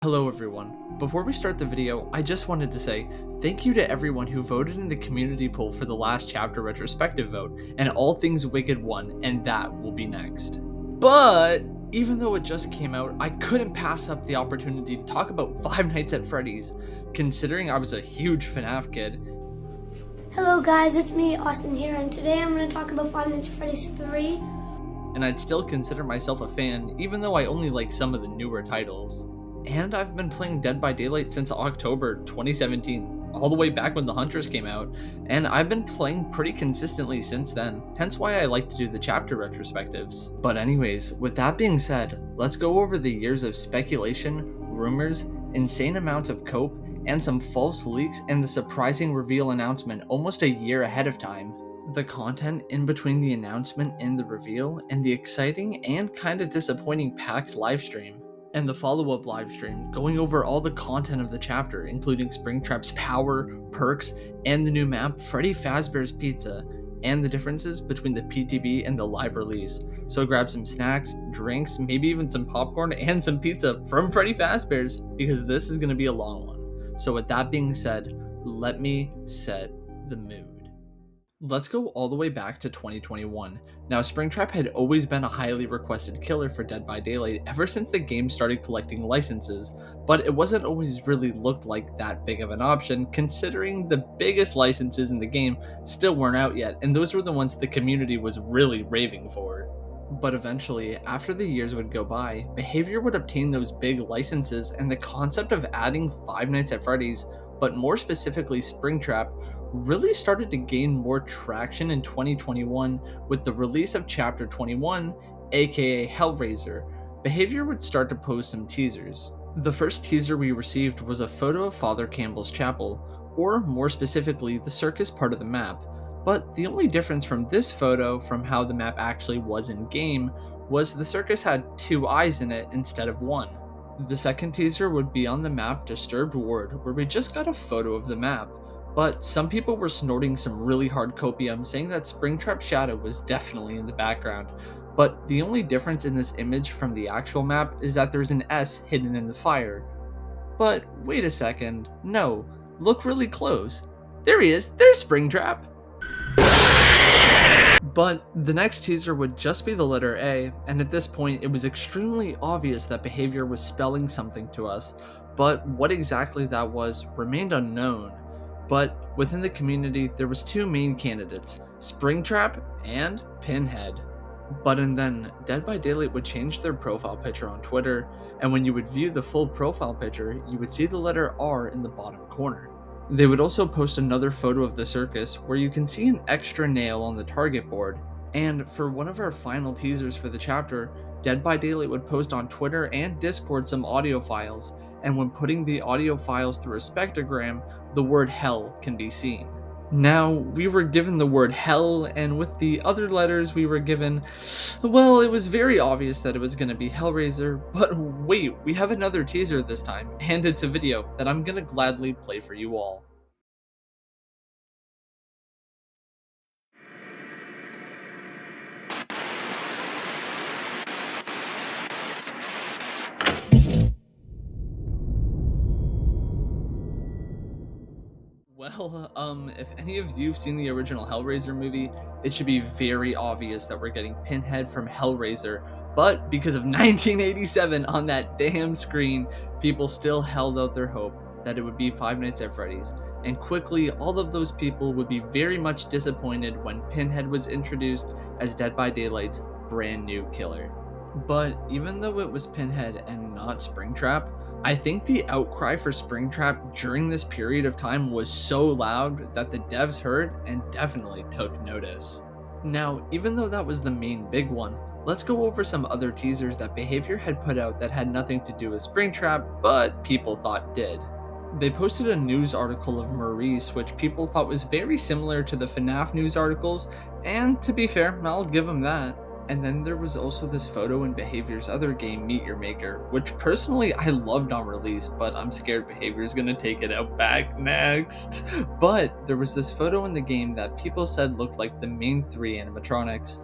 Hello everyone. Before we start the video, I just wanted to say thank you to everyone who voted in the community poll for the last chapter retrospective vote, and All Things Wicked won, and that will be next. But even though it just came out, I couldn't pass up the opportunity to talk about Five Nights at Freddy's, considering I was a huge FNaF kid. Hello guys, it's me, Austin here, and today I'm going to talk about Five Nights at Freddy's 3. And I'd still consider myself a fan, even though I only like some of the newer titles. And I've been playing Dead by Daylight since October 2017, all the way back when the Huntress came out, and I've been playing pretty consistently since then, hence why I like to do the chapter retrospectives. But anyways, with that being said, let's go over the years of speculation, rumors, insane amounts of cope, and some false leaks and the surprising reveal announcement almost a year ahead of time. The content in between the announcement and the reveal, and the exciting and kinda disappointing PAX livestream, and the follow-up livestream going over all the content of the chapter, including Springtrap's Power, Perks, and the new map, Freddy Fazbears Pizza, and the differences between the PTB and the live release. So grab some snacks, drinks, maybe even some popcorn and some pizza from Freddy Fazbears, because this is going to be a long one. So with that being said, let me set the mood. Let's go all the way back to 2021. Now, Springtrap had always been a highly requested killer for Dead by Daylight ever since the game started collecting licenses, but it wasn't always really looked like that big of an option, considering the biggest licenses in the game still weren't out yet, and those were the ones the community was really raving for. But eventually, after the years would go by, Behavior would obtain those big licenses, and the concept of adding Five Nights at Freddy's, but more specifically Springtrap, really started to gain more traction in 2021 with the release of Chapter 21, aka Hellraiser. Behavior would start to post some teasers. The first teaser we received was a photo of Father Campbell's chapel, or more specifically, the circus part of the map. But the only difference from this photo from how the map actually was in game was the circus had two eyes in it instead of one. The second teaser would be on the map Disturbed Ward, where we just got a photo of the map, but some people were snorting some really hard copium saying that Springtrap Shadow was definitely in the background. But the only difference in this image from the actual map is that there's an S hidden in the fire. But wait a second, no, look really close. There he is, there's Springtrap! But the next teaser would just be the letter A, and at this point it was extremely obvious that Behavior was spelling something to us, but what exactly that was remained unknown. But within the community there was two main candidates, Springtrap and Pinhead. But and then, Dead by Daylight would change their profile picture on Twitter, and when you would view the full profile picture, you would see the letter R in the bottom corner. They would also post another photo of the circus where you can see an extra nail on the target board. And for one of our final teasers for the chapter, Dead by Daylight would post on Twitter and Discord some audio files, and when putting the audio files through a spectrogram, the word hell can be seen. Now, we were given the word hell, and with the other letters we were given, well, it was very obvious that it was going to be Hellraiser, but wait, we have another teaser this time, and it's a video that I'm going to gladly play for you all. Well, if any of you've seen the original Hellraiser movie, it should be very obvious that we're getting Pinhead from Hellraiser, but because of 1987 on that damn screen, people still held out their hope that it would be Five Nights at Freddy's, and quickly all of those people would be very much disappointed when Pinhead was introduced as Dead by Daylight's brand new killer. But even though it was Pinhead and not Springtrap, I think the outcry for Springtrap during this period of time was so loud that the devs heard and definitely took notice. Now, even though that was the main big one, let's go over some other teasers that Behavior had put out that had nothing to do with Springtrap, but people thought did. They posted a news article of Maurice, which people thought was very similar to the FNaF news articles, and to be fair, I'll give them that. And then there was also this photo in Behavior's other game, Meet Your Maker, which personally I loved on release, but I'm scared Behavior's gonna take it out back next. But there was this photo in the game that people said looked like the main three animatronics.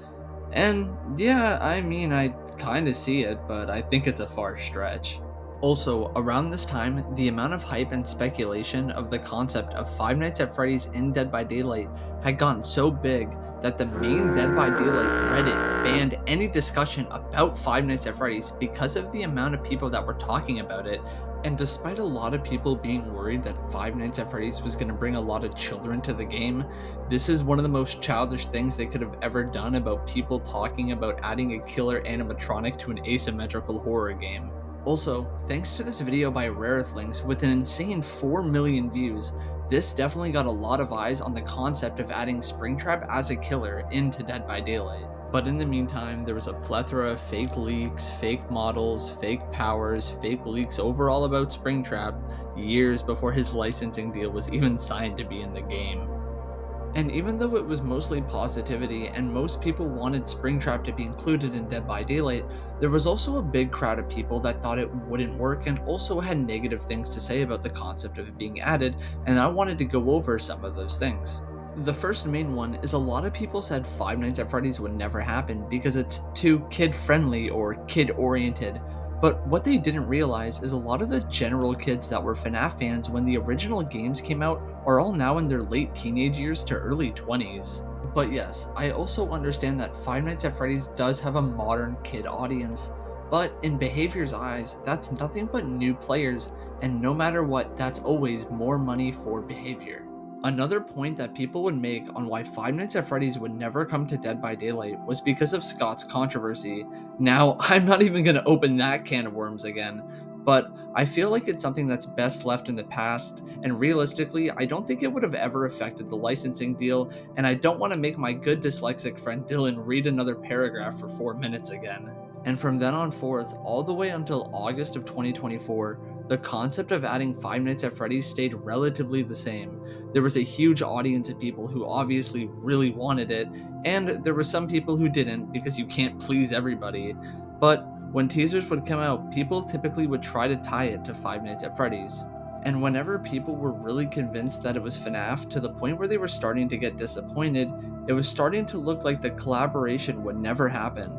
And yeah, I mean, I kinda see it, but I think it's a far stretch. Also, around this time, the amount of hype and speculation of the concept of Five Nights at Freddy's in Dead by Daylight had gotten so big that the main Dead by Daylight Reddit banned any discussion about Five Nights at Freddy's because of the amount of people that were talking about it. And despite a lot of people being worried that Five Nights at Freddy's was going to bring a lot of children to the game, this is one of the most childish things they could have ever done about people talking about adding a killer animatronic to an asymmetrical horror game. Also, thanks to this video by Rarethlings with an insane 4 million views, this definitely got a lot of eyes on the concept of adding Springtrap as a killer into Dead by Daylight. But in the meantime, there was a plethora of fake leaks, fake models, fake powers, fake leaks overall about Springtrap years before his licensing deal was even signed to be in the game. And even though it was mostly positivity and most people wanted Springtrap to be included in Dead by Daylight, there was also a big crowd of people that thought it wouldn't work and also had negative things to say about the concept of it being added, and I wanted to go over some of those things. The first main one is a lot of people said Five Nights at Freddy's would never happen because it's too kid-friendly or kid-oriented. But what they didn't realize is a lot of the general kids that were FNaF fans when the original games came out are all now in their late teenage years to early 20s. But yes, I also understand that Five Nights at Freddy's does have a modern kid audience, but in Behavior's eyes, that's nothing but new players, and no matter what, that's always more money for Behavior. Another point that people would make on why Five Nights at Freddy's would never come to Dead by Daylight was because of Scott's controversy. Now, I'm not even going to open that can of worms again, but I feel like it's something that's best left in the past, and realistically, I don't think it would have ever affected the licensing deal, and I don't want to make my good dyslexic friend Dylan read another paragraph for 4 minutes again. And from then on forth, all the way until August of 2024, the concept of adding Five Nights at Freddy's stayed relatively the same. There was a huge audience of people who obviously really wanted it, and there were some people who didn't because you can't please everybody. But when teasers would come out, people typically would try to tie it to Five Nights at Freddy's. And whenever people were really convinced that it was FNAF to the point where they were starting to get disappointed, it was starting to look like the collaboration would never happen.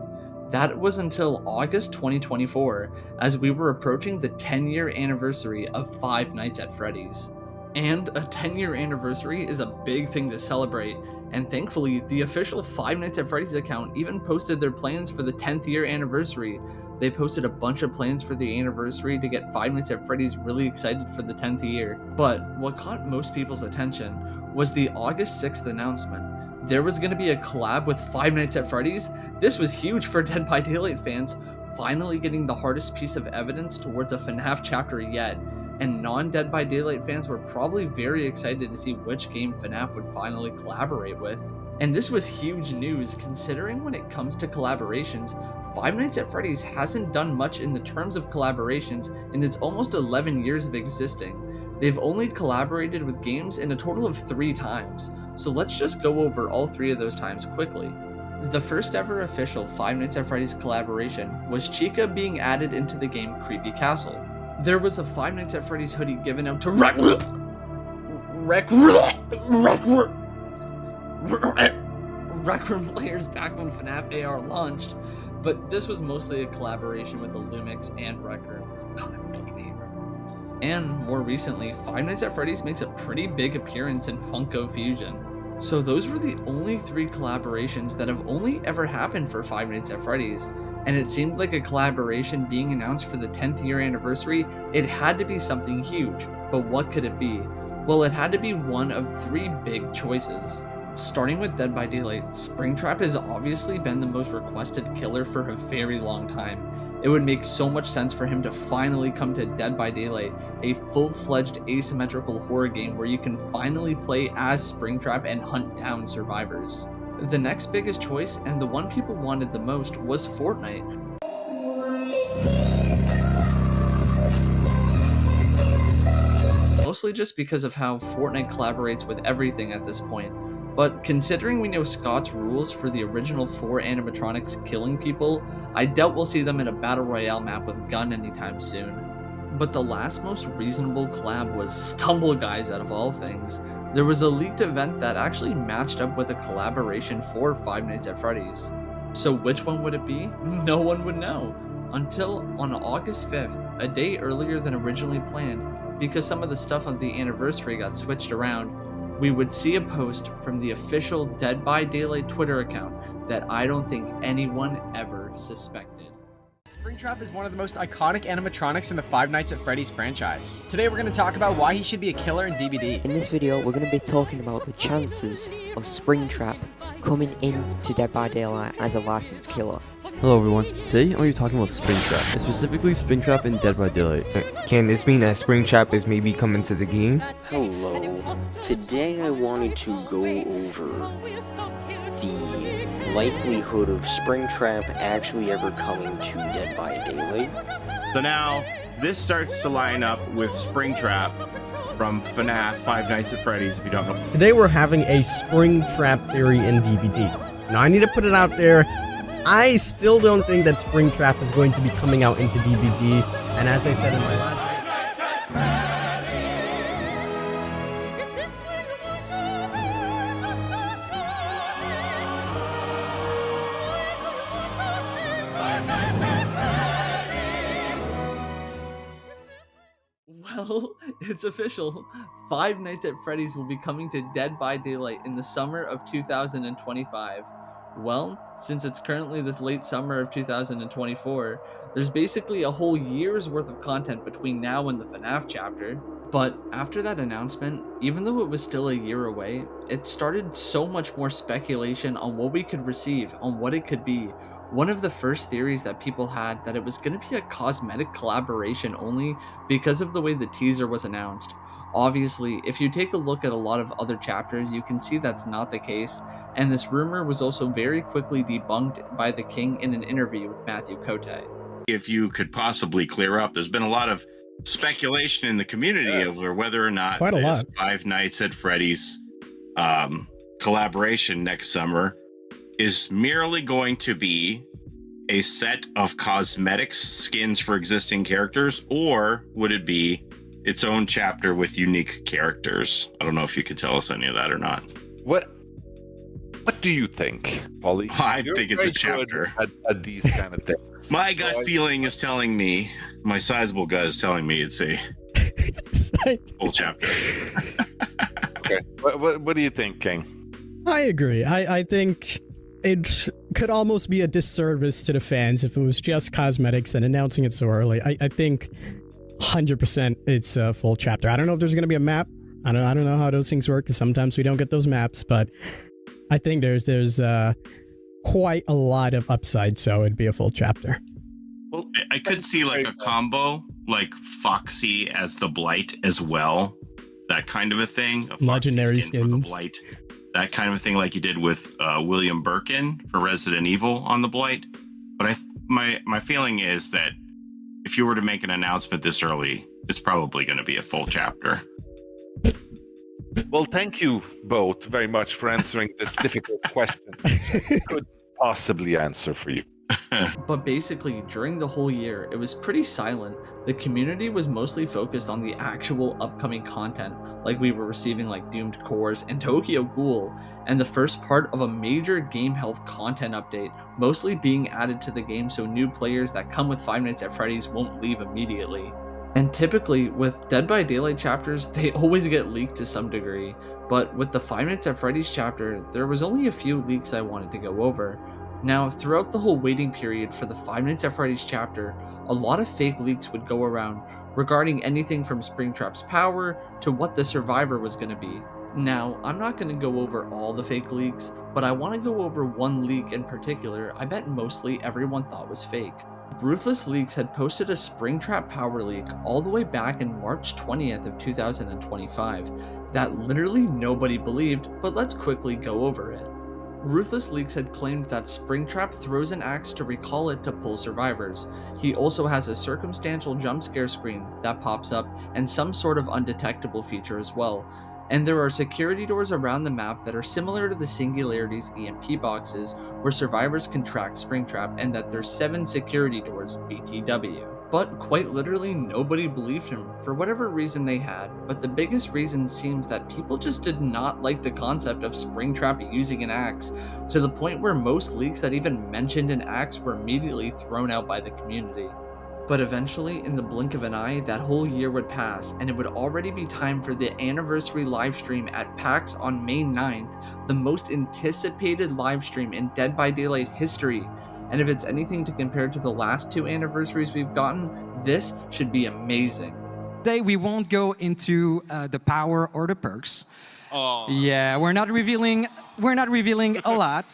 That was until August 2024, as we were approaching the 10-year anniversary of Five Nights at Freddy's. And a 10-year anniversary is a big thing to celebrate, and thankfully, the official Five Nights at Freddy's account even posted their plans for the 10th year anniversary. They posted a bunch of plans for the anniversary to get Five Nights at Freddy's really excited for the 10th year. But what caught most people's attention was the August 6th announcement. There was going to be a collab with Five Nights at Freddy's. This was huge for Dead by Daylight fans, finally getting the hardest piece of evidence towards a FNAF chapter yet, and non-Dead by Daylight fans were probably very excited to see which game FNAF would finally collaborate with. And this was huge news considering when it comes to collaborations, Five Nights at Freddy's hasn't done much in the terms of collaborations in its almost 11 years of existing. They've only collaborated with games in a total of 3 times, so let's just go over all 3 of those times quickly. The first ever official Five Nights at Freddy's collaboration was Chica being added into the game Creepy Castle. There was a Five Nights at Freddy's hoodie given out to Rec Room players back when FNAF AR launched, but this was mostly a collaboration with Illumix and Rec Room. God, I fucking hate Rec Room. And more recently, Five Nights at Freddy's makes a pretty big appearance in Funko Fusion. So those were the only 3 collaborations that have only ever happened for Five Nights at Freddy's, and it seemed like a collaboration being announced for the 10th year anniversary, it had to be something huge. But what could it be? Well, it had to be one of 3 big choices. Starting with Dead by Daylight, Springtrap has obviously been the most requested killer for a very long time. It would make so much sense for him to finally come to Dead by Daylight, a full-fledged asymmetrical horror game where you can finally play as Springtrap and hunt down survivors. The next biggest choice, and the one people wanted the most, was Fortnite. Mostly just because of how Fortnite collaborates with everything at this point. But considering we know Scott's rules for the original 4 animatronics killing people, I doubt we'll see them in a battle royale map with gun anytime soon. But the last most reasonable collab was Stumble Guys out of all things. There was a leaked event that actually matched up with a collaboration for Five Nights at Freddy's. So which one would it be? No one would know. until on August 5th, a day earlier than originally planned, because some of the stuff on the anniversary got switched around, we would see a post from the official Dead by Daylight Twitter account that I don't think anyone ever suspected. Springtrap is one of the most iconic animatronics in the Five Nights at Freddy's franchise. Today we're going to talk about why he should be a killer in DBD. In this video, we're going to be talking about the chances of Springtrap coming into Dead by Daylight as a licensed killer. Hello everyone, today I'm going to be talking about Springtrap, and specifically Springtrap in Dead by Daylight. Can this mean that Springtrap is maybe coming to the game? Hello, today I wanted to go over the likelihood of Springtrap actually ever coming to Dead by Daylight. So now, this starts to line up with Springtrap from FNaF, Five Nights at Freddy's, if you don't know. Today we're having a Springtrap theory in DBD. Now I need to put it out there, I still don't think that Springtrap is going to be coming out into DBD, and as I said in my last Well, it's official. Five Nights at Freddy's will be coming to Dead by Daylight in the summer of 2025. Well, since it's currently this late summer of 2024, there's basically a whole year's worth of content between now and the FNaF chapter. But after that announcement, even though it was still a year away, it started so much more speculation on what we could receive, on what it could be. One of the first theories that people had that it was going to be a cosmetic collaboration only because of the way the teaser was announced. Obviously, if you take a look at a lot of other chapters, you can see that's not the case, and this rumor was also very quickly debunked by the King in an interview with Matthew Cote. If you could possibly clear up, there's been a lot of speculation in the community over whether or not this Five Nights at Freddy's collaboration next summer is merely going to be a set of cosmetics skins for existing characters, or would it be its own chapter with unique characters? I don't know if you could tell us any of that or not. What do you think, Polly? I think it's a chapter. At these kind of things. My gut feeling is telling me, my sizable gut is telling me it's a full chapter. Okay. What do you think, King? I agree. I think it could almost be a disservice to the fans if it was just cosmetics and announcing it so early. I think 100% it's a full chapter. I don't know if there's going to be a map. I don't know how those things work, because sometimes we don't get those maps, but I think there's quite a lot of upside, so it'd be a full chapter. Well, I could see like a combo, like Foxy as the Blight as well. That kind of a thing. A Legendary skins for the skins. Blight. That kind of a thing like you did with William Birkin for Resident Evil on the Blight. But my feeling is that if you were to make an announcement this early, it's probably going to be a full chapter. Well, thank you both very much for answering this difficult question. I could possibly answer for you. But basically, during the whole year, it was pretty silent. The community was mostly focused on the actual upcoming content, like we were receiving like Doomed Cores and Tokyo Ghoul, and the first part of a major game health content update, mostly being added to the game so new players that come with Five Nights at Freddy's won't leave immediately. And typically, with Dead by Daylight chapters, they always get leaked to some degree, but with the Five Nights at Freddy's chapter, there was only a few leaks I wanted to go over. Now, throughout the whole waiting period for the Five Nights at Freddy's chapter, a lot of fake leaks would go around regarding anything from Springtrap's power to what the survivor was going to be. Now, I'm not going to go over all the fake leaks, but I want to go over one leak in particular I bet mostly everyone thought was fake. Ruthless Leaks had posted a Springtrap Power leak all the way back in March 20th of 2025 that literally nobody believed, but let's quickly go over it. Ruthless Leaks had claimed that Springtrap throws an axe to recall it to pull survivors. He also has a circumstantial jump scare screen that pops up and some sort of undetectable feature as well. And there are security doors around the map that are similar to the Singularity's EMP boxes where survivors can track Springtrap, and that there's 7 security doors BTW. But quite literally, nobody believed him for whatever reason they had, but the biggest reason seems that people just did not like the concept of Springtrap using an axe, to the point where most leaks that even mentioned an axe were immediately thrown out by the community. But eventually, in the blink of an eye, that whole year would pass, and it would already be time for the anniversary livestream at Pax on May 9th, the most anticipated livestream in Dead by Daylight history. And if it's anything to compare to the last 2 anniversaries we've gotten, this should be amazing. Today we won't go into the power or the perks. Yeah, we're not revealing a lot.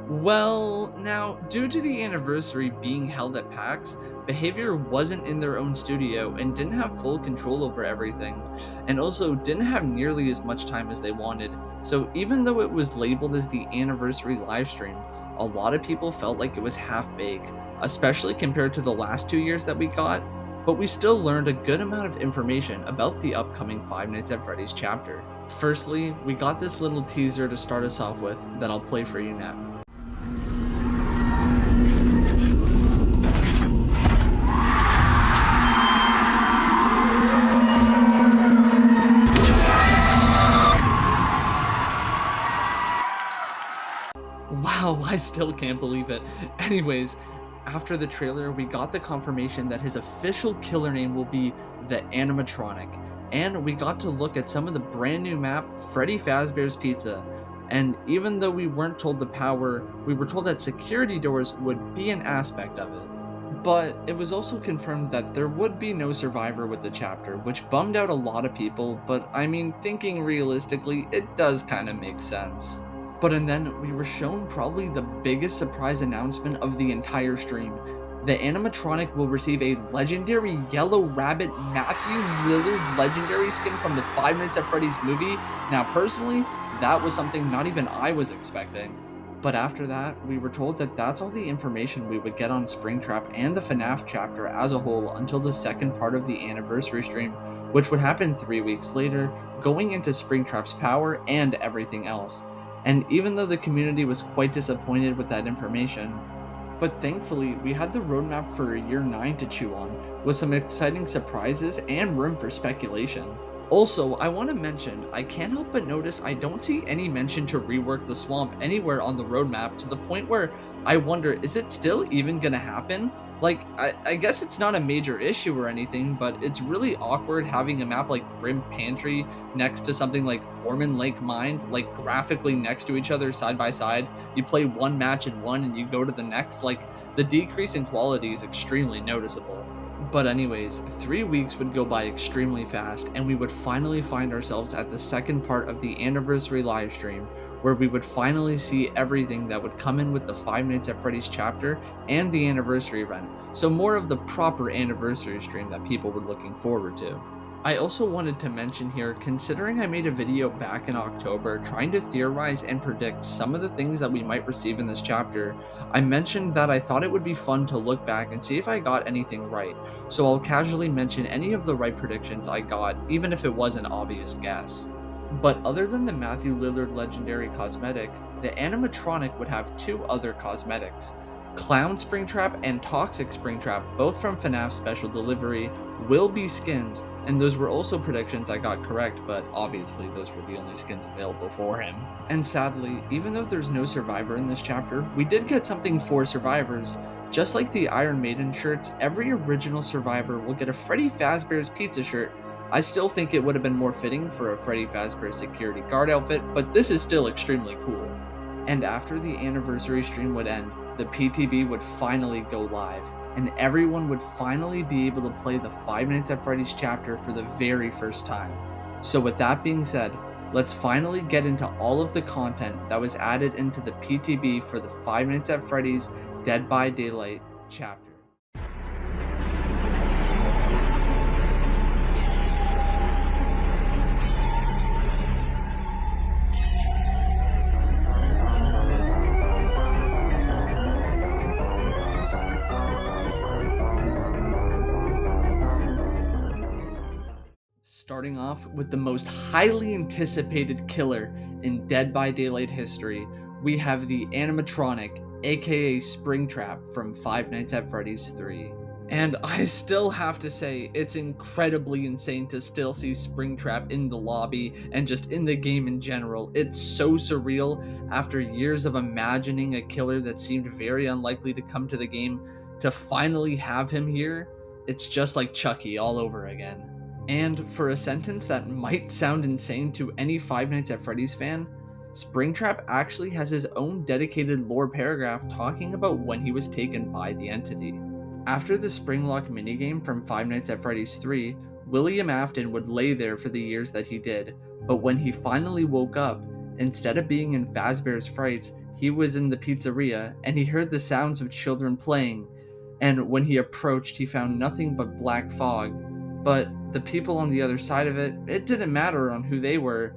Well, now, due to the anniversary being held at PAX, Behavior wasn't in their own studio and didn't have full control over everything, and also didn't have nearly as much time as they wanted. So even though it was labeled as the anniversary livestream, a lot of people felt like it was half-baked, especially compared to the last 2 years that we got, but we still learned a good amount of information about the upcoming Five Nights at Freddy's chapter. Firstly, we got this little teaser to start us off with that I'll play for you now. Wow, I still can't believe it. Anyways, after the trailer, we got the confirmation that his official killer name will be the Animatronic, and we got to look at some of the brand new map, Freddy Fazbears Pizza. And even though we weren't told the power, we were told that security doors would be an aspect of it. But it was also confirmed that there would be no survivor with the chapter, which bummed out a lot of people, but I mean, thinking realistically, it does kind of make sense. But and then we were shown probably the biggest surprise announcement of the entire stream. The animatronic will receive a legendary Yellow Rabbit Matthew Lillard legendary skin from the Five Nights at Freddy's movie. Now personally, that was something not even I was expecting. But after that, we were told that that's all the information we would get on Springtrap and the FNaF chapter as a whole until the second part of the anniversary stream, which would happen 3 weeks later, going into Springtrap's Power and everything else. And even though the community was quite disappointed with that information, but thankfully we had the roadmap for Year 9 to chew on, with some exciting surprises and room for speculation. Also, I want to mention, I can't help but notice I don't see any mention to rework the swamp anywhere on the roadmap, to the point where I wonder, is it still even gonna happen? Like, I guess it's not a major issue or anything, but it's really awkward having a map like Grim Pantry next to something like Ormond Lake Mine, like graphically next to each other side by side. You play one match in one and you go to the next, like the decrease in quality is extremely noticeable. But anyways, 3 weeks would go by extremely fast, and we would finally find ourselves at the second part of the anniversary livestream, where we would finally see everything that would come in with the Five Nights at Freddy's chapter and the anniversary event, so more of the proper anniversary stream that people were looking forward to. I also wanted to mention here, considering I made a video back in October trying to theorize and predict some of the things that we might receive in this chapter, I mentioned that I thought it would be fun to look back and see if I got anything right, so I'll casually mention any of the right predictions I got, even if it was an obvious guess. But other than the Matthew Lillard legendary cosmetic, the animatronic would have 2 other cosmetics. Clown Springtrap and Toxic Springtrap, both from FNaF Special Delivery, will be skins, and those were also predictions I got correct, but obviously those were the only skins available for him. And sadly, even though there's no survivor in this chapter, we did get something for survivors. Just like the Iron Maiden shirts, every original survivor will get a Freddy Fazbear's Pizza shirt. I still think it would have been more fitting for a Freddy Fazbear security guard outfit, but this is still extremely cool. And after the anniversary stream would end, the PTB would finally go live, and everyone would finally be able to play the Five Nights at Freddy's chapter for the very first time. So with that being said, let's finally get into all of the content that was added into the PTB for the Five Nights at Freddy's Dead by Daylight chapter. Starting off with the most highly anticipated killer in Dead by Daylight history, we have the Animatronic, aka Springtrap from Five Nights at Freddy's 3. And I still have to say, it's incredibly insane to still see Springtrap in the lobby and just in the game in general. It's so surreal after years of imagining a killer that seemed very unlikely to come to the game, to finally have him here. It's just like Chucky all over again. And for a sentence that might sound insane to any Five Nights at Freddy's fan, Springtrap actually has his own dedicated lore paragraph talking about when he was taken by the entity. After the Springlock minigame from Five Nights at Freddy's 3, William Afton would lay there for the years that he did, but when he finally woke up, instead of being in Fazbears Frights, he was in the pizzeria and he heard the sounds of children playing, and when he approached, he found nothing but black fog. But the people on the other side of it, it didn't matter on who they were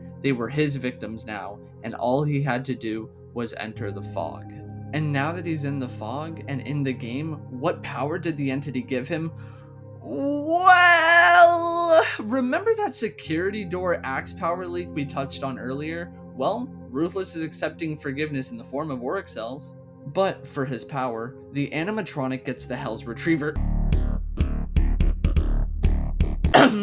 his victims now, and all he had to do was enter the fog. And now that he's in the fog and in the game, what power did the entity give him? Well, remember that security door axe power leak we touched on earlier? Well, Ruthless is accepting forgiveness in the form of Auric cells. But for his power, the animatronic gets the Hell's Retriever.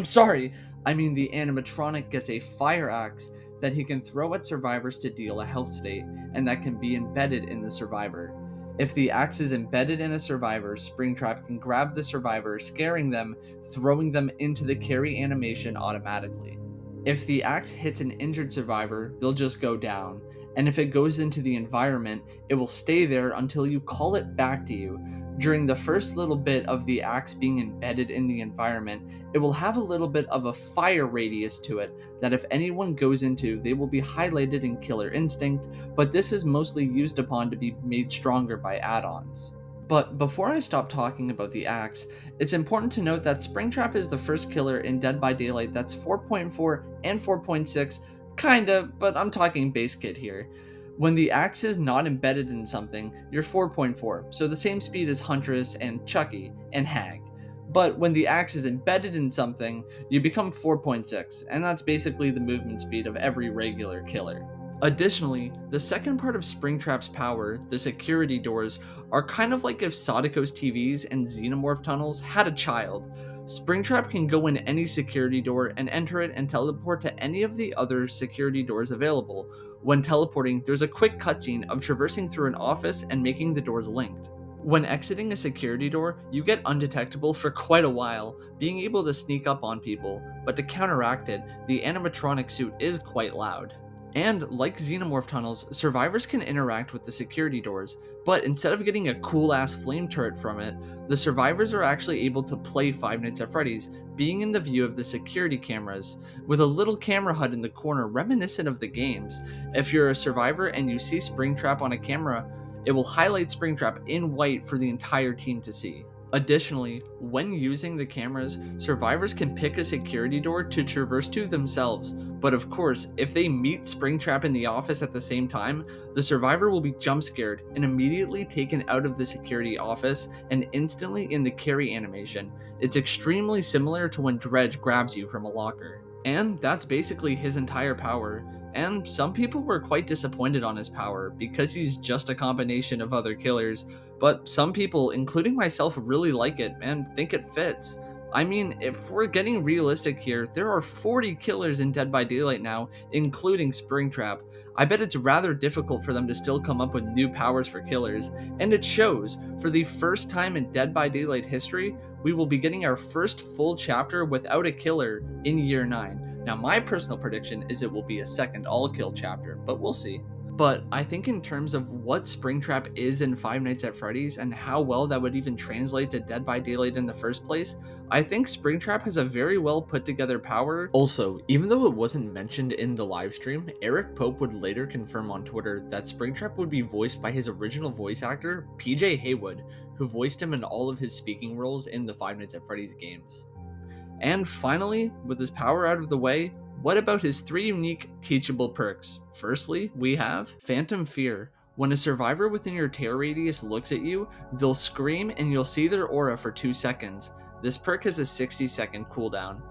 Sorry, I mean the animatronic gets a fire axe that he can throw at survivors to deal a health state, and that can be embedded in the survivor. If the axe is embedded in a survivor, Springtrap can grab the survivor, scaring them, throwing them into the carry animation automatically. If the axe hits an injured survivor, they'll just go down, and if it goes into the environment, it will stay there until you call it back to you. During the first little bit of the axe being embedded in the environment, it will have a little bit of a fire radius to it that if anyone goes into, they will be highlighted in Killer Instinct, but this is mostly used upon to be made stronger by add-ons. But before I stop talking about the axe, it's important to note that Springtrap is the first killer in Dead by Daylight that's 4.4 and 4.6, kinda, but I'm talking base kit here. When the axe is not embedded in something, you're 4.4, so the same speed as Huntress and Chucky and Hag. But when the axe is embedded in something, you become 4.6, and that's basically the movement speed of every regular killer. Additionally, the second part of Springtrap's power, the security doors, are kind of like if Sadico's TVs and Xenomorph tunnels had a child. Springtrap can go in any security door and enter it and teleport to any of the other security doors available. When teleporting, there's a quick cutscene of traversing through an office and making the doors linked. When exiting a security door, you get undetectable for quite a while, being able to sneak up on people, but to counteract it, the animatronic suit is quite loud. And like Xenomorph tunnels, survivors can interact with the security doors, but instead of getting a cool-ass flame turret from it, the survivors are actually able to play Five Nights at Freddy's, being in the view of the security cameras, with a little camera HUD in the corner reminiscent of the games. If you're a survivor and you see Springtrap on a camera, it will highlight Springtrap in white for the entire team to see. Additionally, when using the cameras, survivors can pick a security door to traverse to themselves, but of course, if they meet Springtrap in the office at the same time, the survivor will be jump scared and immediately taken out of the security office and instantly in the carry animation. It's extremely similar to when Dredge grabs you from a locker. And that's basically his entire power. And some people were quite disappointed on his power because he's just a combination of other killers, but some people, including myself, really like it and think it fits. I mean, if we're getting realistic here, there are 40 killers in Dead by Daylight now, including Springtrap. I bet it's rather difficult for them to still come up with new powers for killers, and it shows. For the first time in Dead by Daylight history, we will be getting our first full chapter without a killer in Year 9. Now, my personal prediction is it will be a second all-kill chapter, but we'll see. But I think in terms of what Springtrap is in Five Nights at Freddy's and how well that would even translate to Dead by Daylight in the first place, I think Springtrap has a very well put together power. Also, even though it wasn't mentioned in the livestream, Eric Pope would later confirm on Twitter that Springtrap would be voiced by his original voice actor, PJ Haywood, who voiced him in all of his speaking roles in the Five Nights at Freddy's games. And finally, with his power out of the way, what about his 3 unique teachable perks? Firstly, we have Phantom Fear. When a survivor within your tear radius looks at you, they'll scream and you'll see their aura for 2 seconds. This perk has a 60-second cooldown.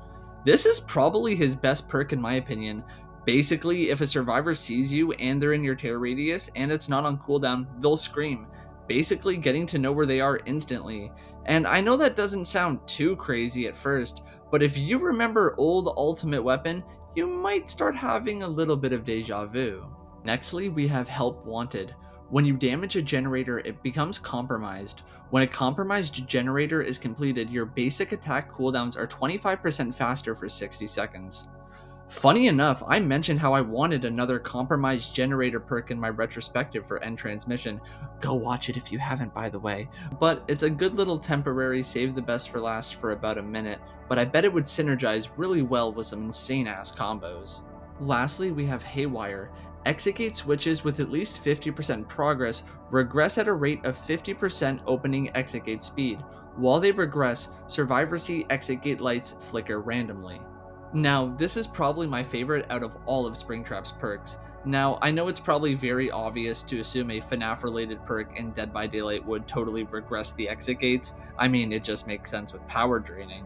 This is probably his best perk in my opinion. Basically, if a survivor sees you and they're in your tear radius and it's not on cooldown, they'll scream. basically getting to know where they are instantly. And I know that doesn't sound too crazy at first, but if you remember old Ultimate Weapon, you might start having a little bit of deja vu. Nextly, we have Help Wanted. When you damage a generator, it becomes compromised. When a compromised generator is completed, your basic attack cooldowns are 25% faster for 60 seconds. Funny enough, I mentioned how I wanted another compromised generator perk in my retrospective for End Transmission. Go watch it if you haven't, by the way. But it's a good little temporary save the best for last for about a minute, but I bet it would synergize really well with some insane ass combos. Lastly, we have Haywire. Exit gate switches with at least 50% progress regress at a rate of 50% opening exit gate speed. While they regress, survivors see exit gate lights flicker randomly. Now, this is probably my favorite out of all of Springtrap's perks. Now, I know it's probably very obvious to assume a FNaF related perk in Dead by Daylight would totally regress the exit gates. I mean, it just makes sense with power draining.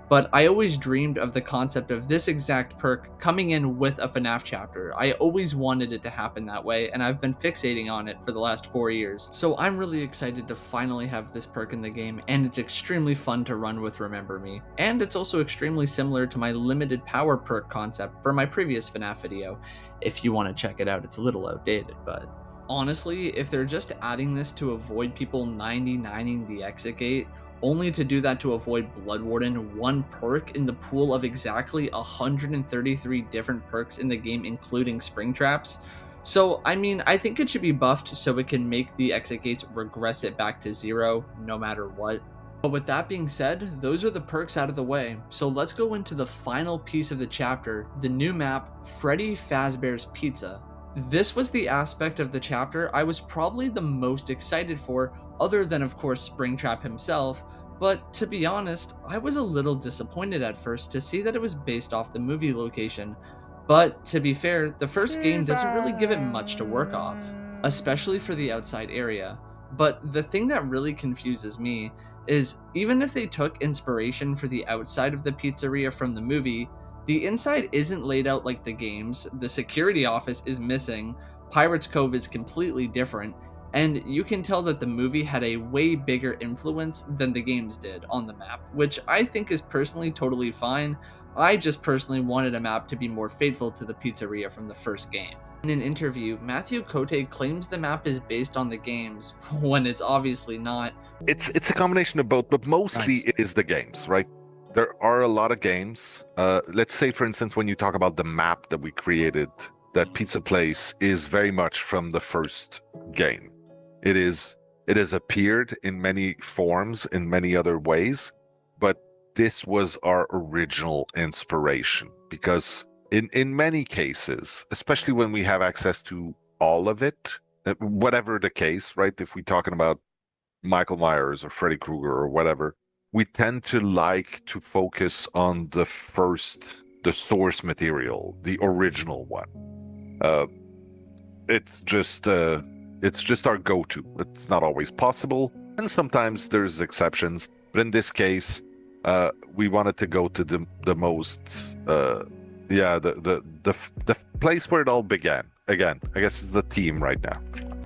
But I always dreamed of the concept of this exact perk coming in with a FNaF chapter. I always wanted it to happen that way, and I've been fixating on it for the last 4 years. So I'm really excited to finally have this perk in the game, and it's extremely fun to run with Remember Me. And it's also extremely similar to my limited power perk concept for my previous FNaF video. If you want to check it out, it's a little outdated, but honestly, if they're just adding this to avoid people 99ing the exit gate, only to do that to avoid Blood Warden, one perk in the pool of exactly 133 different perks in the game, including Springtraps. So, I mean, I think it should be buffed so it can make the exit gates regress it back to 0, no matter what. But with that being said, those are the perks out of the way, so let's go into the final piece of the chapter, the new map, Freddy Fazbears Pizza. This was the aspect of the chapter I was probably the most excited for, other than of course Springtrap himself, but to be honest, I was a little disappointed at first to see that it was based off the movie location. But to be fair, the first game doesn't really give it much to work off, especially for the outside area. But the thing that really confuses me is even if they took inspiration for the outside of the pizzeria from the movie, the inside isn't laid out like the games, the security office is missing, Pirates Cove is completely different, and you can tell that the movie had a way bigger influence than the games did on the map, which I think is personally totally fine. I just personally wanted a map to be more faithful to the pizzeria from the first game. In an interview, Matthew Cote claims the map is based on the games, when it's obviously not. It's a combination of both, but mostly it is the games, right? There are a lot of games. Let's say, for instance, when you talk about the map that we created, that pizza place is very much from the first game. It has appeared in many forms, in many other ways, but this was our original inspiration because in many cases, especially when we have access to all of it, whatever the case, right? If we're talking about Michael Myers or Freddy Krueger or whatever, we tend to like to focus on the source material, the original one. It's just our go-to. It's not always possible, and sometimes there's exceptions. But in this case, we wanted to go to the most, the place where it all began. Again, I guess it's the theme right now.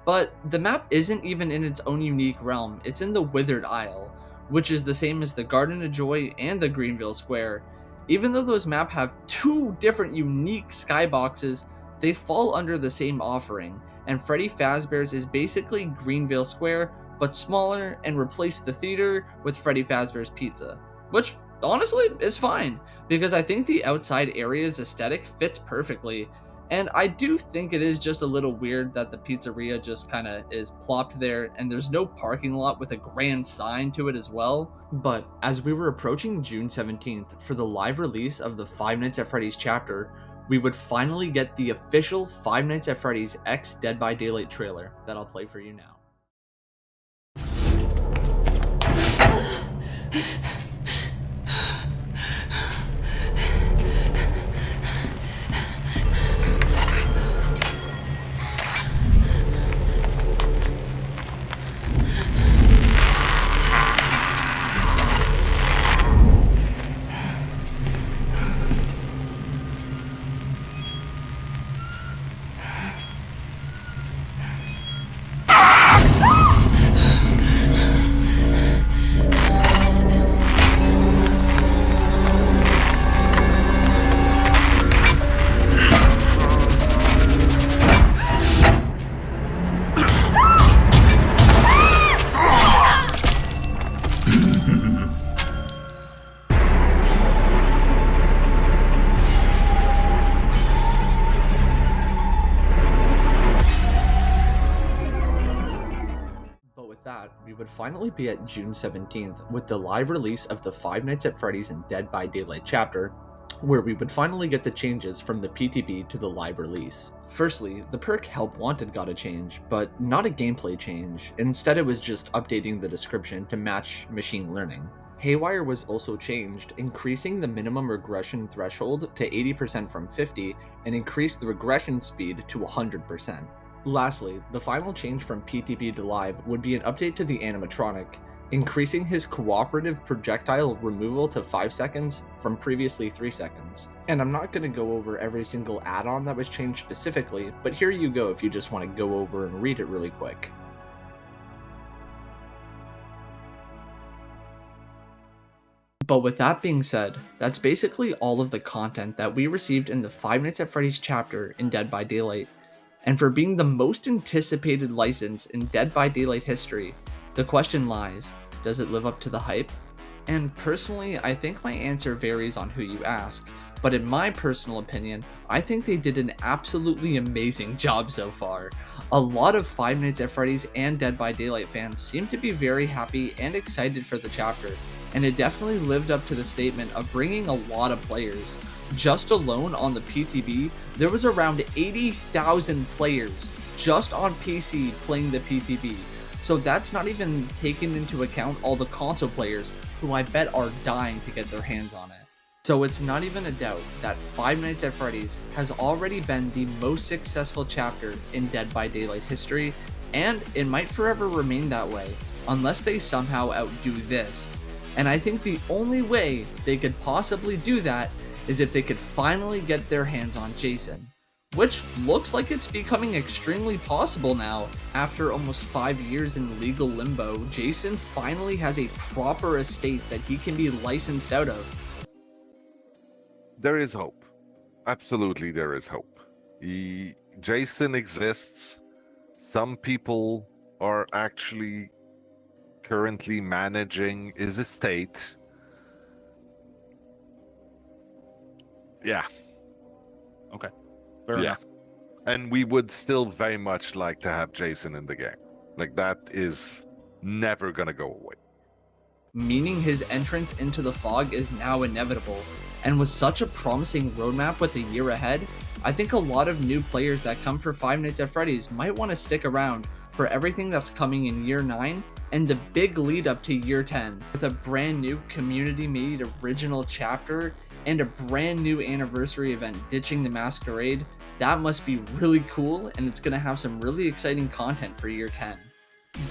But the map isn't even in its own unique realm. It's in the Withered Isle, which is the same as the Garden of Joy and the Greenville Square. Even though those maps have two different unique skyboxes, they fall under the same offering, and Freddy Fazbears is basically Greenville Square, but smaller, and replace the theater with Freddy Fazbear's Pizza. Which, honestly, is fine, because I think the outside area's aesthetic fits perfectly, and I do think it is just a little weird that the pizzeria just kinda is plopped there and there's no parking lot with a grand sign to it as well. But as we were approaching June 17th for the live release of the Five Nights at Freddy's chapter, we would finally get the official Five Nights at Freddy's X Dead by Daylight trailer that I'll play for you now. would finally be at June 17th with the live release of the Five Nights at Freddy's and Dead by Daylight chapter, where we would finally get the changes from the PTB to the live release. Firstly, the perk Help Wanted got a change, but not a gameplay change. Instead, it was just updating the description to match machine learning. Haywire was also changed, increasing the minimum regression threshold to 80% from 50 and increased the regression speed to 100%. Lastly, the final change from PTB to live would be an update to the animatronic, increasing his cooperative projectile removal to 5 seconds from previously 3 seconds. And I'm not going to go over every single add-on that was changed specifically, but here you go if you just want to go over and read it really quick. But with that being said, that's basically all of the content that we received in the Five Nights at Freddy's chapter in Dead by Daylight. And for being the most anticipated license in Dead by Daylight history, the question lies, does it live up to the hype? And personally, I think my answer varies on who you ask, but in my personal opinion, I think they did an absolutely amazing job so far. A lot of Five Nights at Freddy's and Dead by Daylight fans seem to be very happy and excited for the chapter, and it definitely lived up to the statement of bringing a lot of players. Just alone on the PTB, there was around 80,000 players just on PC playing the PTB. So that's not even taking into account all the console players who I bet are dying to get their hands on it. So it's not even a doubt that Five Nights at Freddy's has already been the most successful chapter in Dead by Daylight history, and it might forever remain that way, unless they somehow outdo this. And I think the only way they could possibly do that is if they could finally get their hands on Jason, which looks like it's becoming extremely possible now. After almost 5 years in legal limbo, Jason finally has a proper estate that he can be licensed out of. There is hope. Absolutely, there is hope. Jason exists. Some people are actually currently managing his estate. Yeah. Okay. Fair enough. And we would still very much like to have Jason in the game. Like, that is never gonna go away. Meaning his entrance into the fog is now inevitable, and with such a promising roadmap with the year ahead, I think a lot of new players that come for Five Nights at Freddy's might want to stick around for everything that's coming in year 9 and the big lead up to year 10 with a brand new community made original chapter and a brand new anniversary event ditching the masquerade. That must be really cool, and it's going to have some really exciting content for year 10.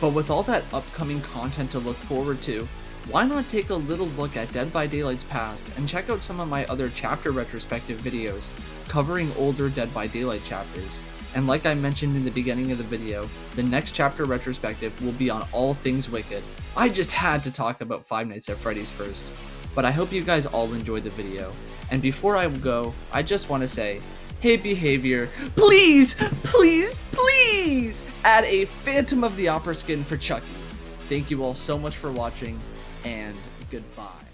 But with all that upcoming content to look forward to, why not take a little look at Dead by Daylight's past and check out some of my other chapter retrospective videos covering older Dead by Daylight chapters. And like I mentioned in the beginning of the video, the next chapter retrospective will be on all things Wicked. I just had to talk about Five Nights at Freddy's first. But I hope you guys all enjoyed the video. And before I go, I just want to say, hey Behavior, please, please, please add a Phantom of the Opera skin for Chucky. Thank you all so much for watching, and goodbye.